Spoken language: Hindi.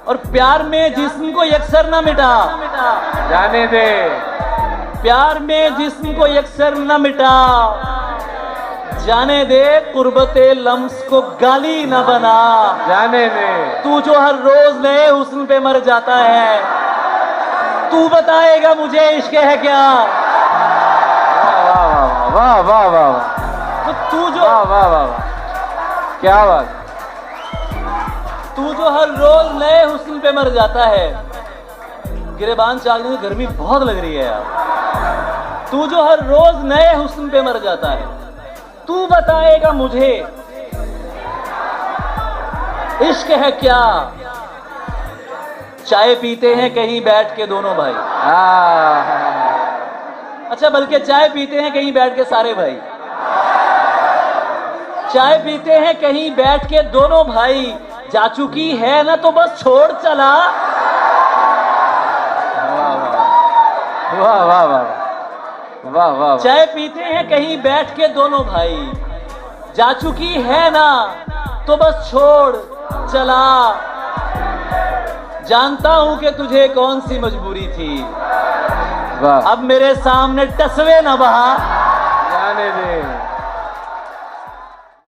और प्यार में जिस्म को यकसर न मिटा, जाने दे। प्यार में जिस्म को यकसर न मिटा, जाने दे कुर्बते लम्स को गाली न बना, जाने दे। तू जो हर रोज नए हुस्न पे मर जाता है, तू बताएगा मुझे इश्क है क्या। वाह वाह वाह वाह वाह, तो तू जो वाह वाह वाह, क्या बात। तू जो हर रोज नए हुस्न पे मर जाता है। गिरेबान चागने में गर्मी बहुत लग रही है यार। तू जो हर रोज नए हुस्न पे मर जाता है, तू बताएगा मुझे इश्क है क्या। चाय पीते हैं कहीं बैठ के दोनों भाई, अच्छा बल्कि चाय पीते हैं कहीं बैठ के सारे भाई, चाय पीते हैं कहीं बैठ के दोनों भाई, जा चुकी है ना तो बस छोड़ चला। वाह वाह वाह वाह वाह। चाय पीते हैं कहीं बैठ के दोनों भाई, जा चुकी है ना तो बस छोड़ चला। जानता हूं कि तुझे कौन सी मजबूरी थी, वाह। अब मेरे सामने टसवे न बहा। जाने दे।